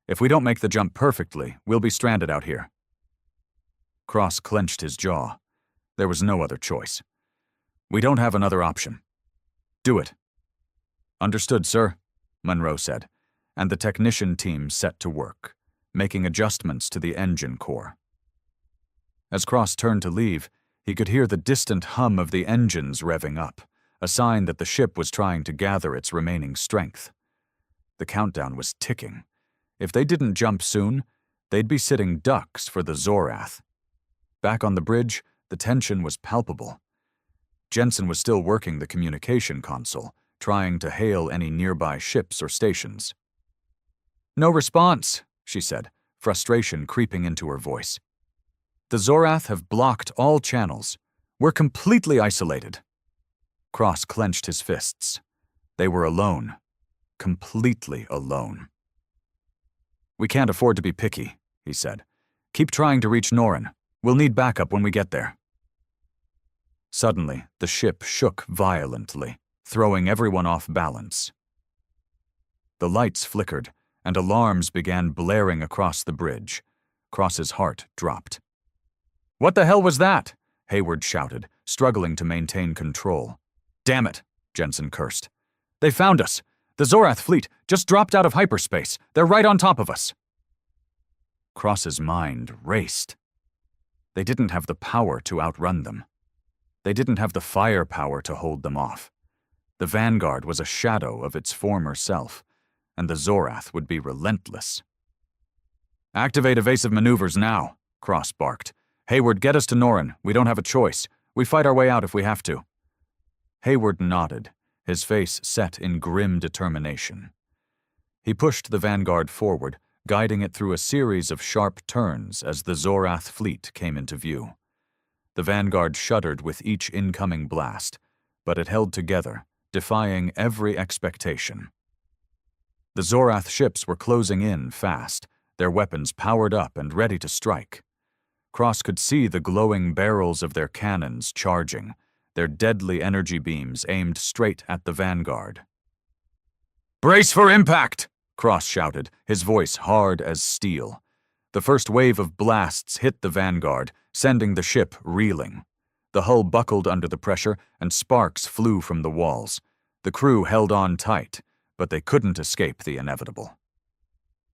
A: If we don't make the jump perfectly, we'll be stranded out here." Cross clenched his jaw. There was no other choice. "We don't have another option. Do it." "Understood, sir," Monroe said, and the technician team set to work. making adjustments to the engine core. As Cross turned to leave, he could hear the distant hum of the engines revving up, a sign that the ship was trying to gather its remaining strength. The countdown was ticking. If they didn't jump soon, they'd be sitting ducks for the Zorath. Back on the bridge, the tension was palpable. Jensen was still working the communication console, trying to hail any nearby ships or stations. "No response," she said, frustration creeping into her voice. "The Zorath have blocked all channels. We're completely isolated." Cross clenched his fists. They were alone. Completely alone. "We can't afford to be picky," he said. "Keep trying to reach Norin. We'll need backup when we get there." Suddenly, the ship shook violently, throwing everyone off balance. The lights flickered, and alarms began blaring across the bridge. Cross's heart dropped. "What the hell was that?" Hayward shouted, struggling to maintain control. "Damn it," Jensen cursed. "They found us! The Zorath fleet just dropped out of hyperspace. They're right on top of us." Cross's mind raced. They didn't have the power to outrun them. They didn't have the firepower to hold them off. The Vanguard was a shadow of its former self, and the Zorath would be relentless. "Activate evasive maneuvers now," Cross barked. "Hayward, get us to Norin. We don't have a choice. We fight our way out if we have to." Hayward nodded, his face set in grim determination. He pushed the Vanguard forward, guiding it through a series of sharp turns as the Zorath fleet came into view. The Vanguard shuddered with each incoming blast, but it held together, defying every expectation. The Zorath ships were closing in fast, their weapons powered up and ready to strike. Cross could see the glowing barrels of their cannons charging, their deadly energy beams aimed straight at the Vanguard. "Brace for impact!" Cross shouted, his voice hard as steel. The first wave of blasts hit the Vanguard, sending the ship reeling. The hull buckled under the pressure, and sparks flew from the walls. The crew held on tight, but they couldn't escape the inevitable.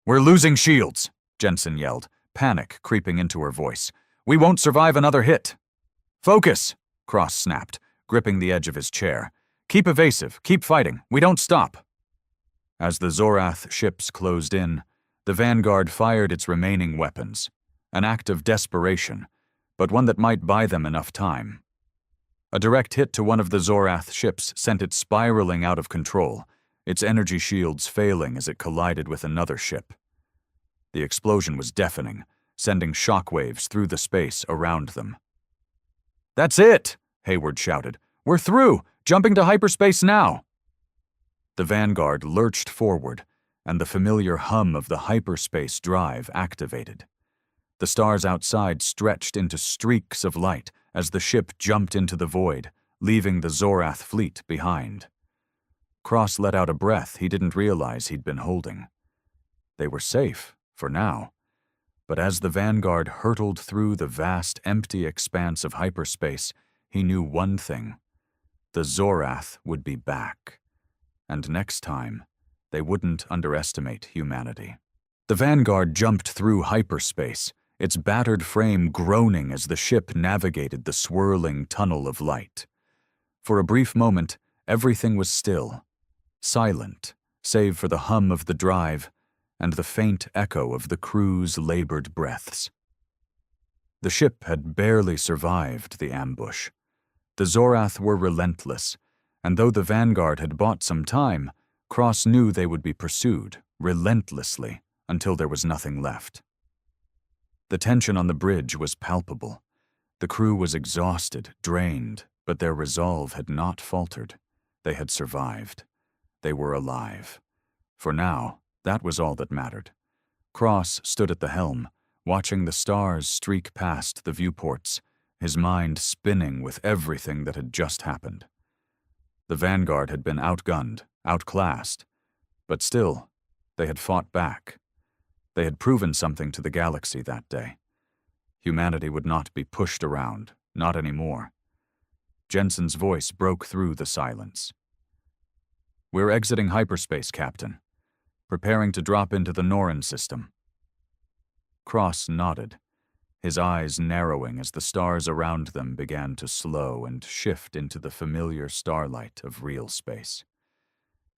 A: "We're losing shields," Jensen yelled, panic creeping into her voice. "We won't survive another hit." "Focus!" Cross snapped, gripping the edge of his chair. "Keep evasive, keep fighting, we don't stop." As the Zorath ships closed in, the Vanguard fired its remaining weapons, an act of desperation, but one that might buy them enough time. A direct hit to one of the Zorath ships sent it spiraling out of control, its energy shields failing as it collided with another ship. The explosion was deafening, sending shockwaves through the space around them. "That's it!" Hayward shouted. "We're through! Jumping to hyperspace now!" The Vanguard lurched forward, and the familiar hum of the hyperspace drive activated. The stars outside stretched into streaks of light as the ship jumped into the void, leaving the Zorath fleet behind. Cross let out a breath he didn't realize he'd been holding. They were safe, for now. But as the Vanguard hurtled through the vast, empty expanse of hyperspace, he knew one thing. The Zorath would be back. And next time, they wouldn't underestimate humanity. The Vanguard jumped through hyperspace, its battered frame groaning as the ship navigated the swirling tunnel of light. For a brief moment, everything was still, silent, save for the hum of the drive and the faint echo of the crew's labored breaths. The ship had barely survived the ambush. The Zorath were relentless, and though the Vanguard had bought some time, Cross knew they would be pursued, relentlessly, until there was nothing left. The tension on the bridge was palpable. The crew was exhausted, drained, but their resolve had not faltered. They had survived. They were alive. For now, that was all that mattered. Cross stood at the helm, watching the stars streak past the viewports, his mind spinning with everything that had just happened. The Vanguard had been outgunned, outclassed, but still, they had fought back. They had proven something to the galaxy that day. Humanity would not be pushed around, not anymore. Jensen's voice broke through the silence. "We're exiting hyperspace, Captain. Preparing to drop into the Norin system." Cross nodded, his eyes narrowing as the stars around them began to slow and shift into the familiar starlight of real space.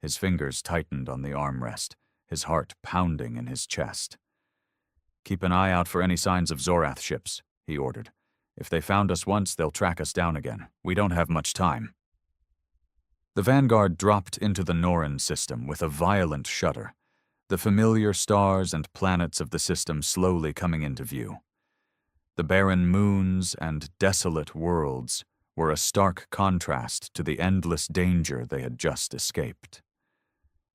A: His fingers tightened on the armrest, his heart pounding in his chest. "Keep an eye out for any signs of Zorath ships," he ordered. "If they found us once, they'll track us down again. We don't have much time." The Vanguard dropped into the Noran system with a violent shudder, the familiar stars and planets of the system slowly coming into view. The barren moons and desolate worlds were a stark contrast to the endless danger they had just escaped.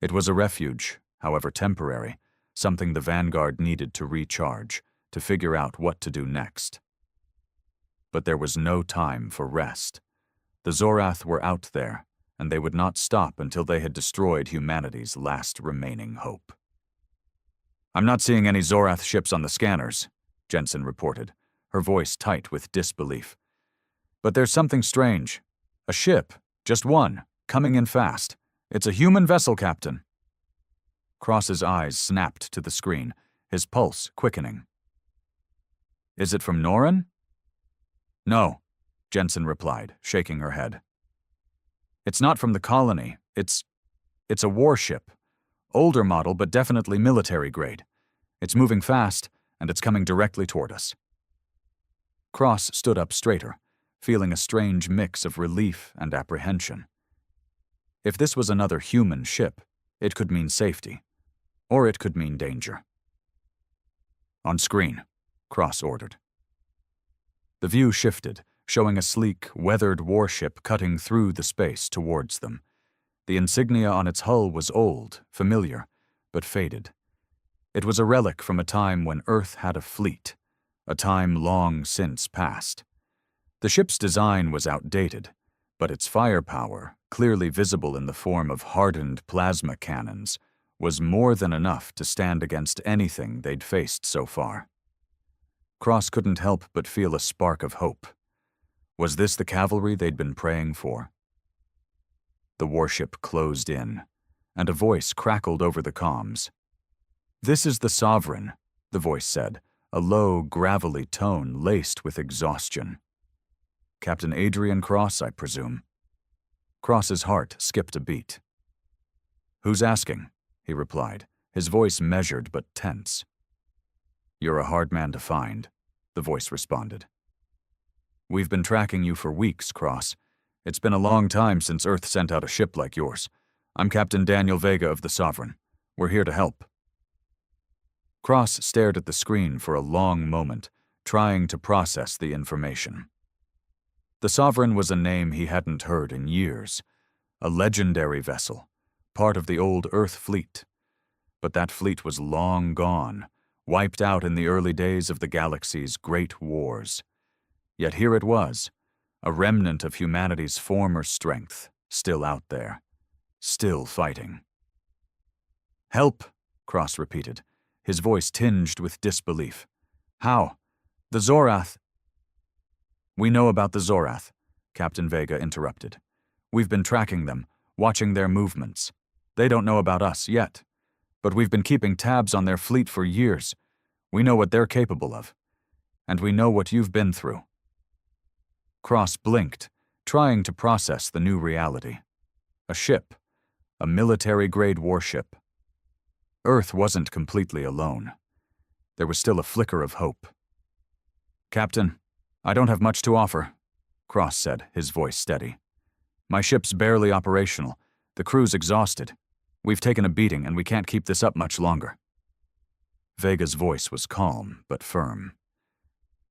A: It was a refuge, however temporary, something the Vanguard needed to recharge, to figure out what to do next. But there was no time for rest. The Zorath were out there, and they would not stop until they had destroyed humanity's last remaining hope. "I'm not seeing any Zorath ships on the scanners," Jensen reported, her voice tight with disbelief. "But there's something strange. A ship, just one, coming in fast. It's a human vessel, Captain." Cross's eyes snapped to the screen, his pulse quickening. "Is it from Noran?" "No," Jensen replied, shaking her head. "It's not from the colony. It's a warship. Older model, but definitely military grade. It's moving fast, and it's coming directly toward us." Cross stood up straighter, feeling a strange mix of relief and apprehension. If this was another human ship, it could mean safety, or it could mean danger. "On screen," Cross ordered. The view shifted, showing a sleek, weathered warship cutting through the space towards them. The insignia on its hull was old, familiar, but faded. It was a relic from a time when Earth had a fleet, a time long since past. The ship's design was outdated, but its firepower, clearly visible in the form of hardened plasma cannons, was more than enough to stand against anything they'd faced so far. Cross couldn't help but feel a spark of hope. Was this the cavalry they'd been praying for? The warship closed in, and a voice crackled over the comms. "This is the Sovereign," the voice said, a low, gravelly tone laced with exhaustion. "Captain Adrian Cross, I presume." Cross's heart skipped a beat. "Who's asking?" he replied, his voice measured but tense. "You're a hard man to find," the voice responded. "We've been tracking you for weeks, Cross. It's been a long time since Earth sent out a ship like yours. I'm Captain Daniel Vega of the Sovereign. We're here to help." Cross stared at the screen for a long moment, trying to process the information. The Sovereign was a name he hadn't heard in years, a legendary vessel, part of the old Earth fleet. But that fleet was long gone, wiped out in the early days of the galaxy's great wars. Yet here it was, a remnant of humanity's former strength, still out there, still fighting. "Help," Cross repeated, his voice tinged with disbelief. "How? The Zorath—" "We know about the Zorath," Captain Vega interrupted. "We've been tracking them, watching their movements. They don't know about us yet, but we've been keeping tabs on their fleet for years. We know what they're capable of, and we know what you've been through." Cross blinked, trying to process the new reality. A ship, a military-grade warship. Earth wasn't completely alone. There was still a flicker of hope. "Captain, I don't have much to offer," Cross said, his voice steady. "My ship's barely operational. The crew's exhausted. We've taken a beating and we can't keep this up much longer." Vega's voice was calm but firm.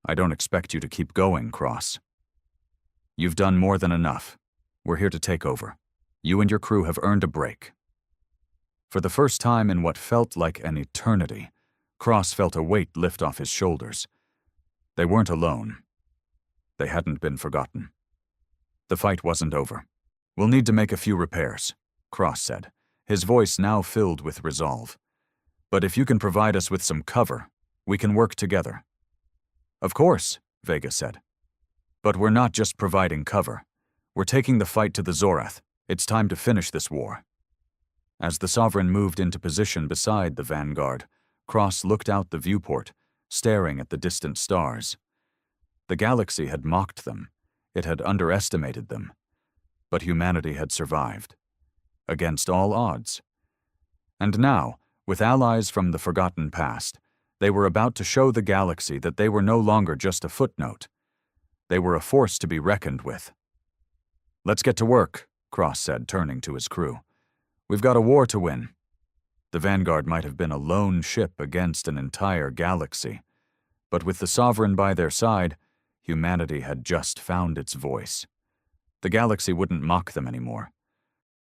A: "I don't expect you to keep going, Cross. You've done more than enough. We're here to take over. You and your crew have earned a break." For the first time in what felt like an eternity, Cross felt a weight lift off his shoulders. They weren't alone. They hadn't been forgotten. The fight wasn't over. "We'll need to make a few repairs," Cross said, his voice now filled with resolve. "But if you can provide us with some cover, we can work together." "Of course," Vega said. "But we're not just providing cover. We're taking the fight to the Zorath. It's time to finish this war." As the Sovereign moved into position beside the Vanguard, Cross looked out the viewport, staring at the distant stars. The galaxy had mocked them. It had underestimated them. But humanity had survived, against all odds. And now, with allies from the forgotten past, they were about to show the galaxy that they were no longer just a footnote. They were a force to be reckoned with. "Let's get to work," Cross said, turning to his crew. "We've got a war to win." The Vanguard might have been a lone ship against an entire galaxy, but with the Sovereign by their side, humanity had just found its voice. The galaxy wouldn't mock them anymore.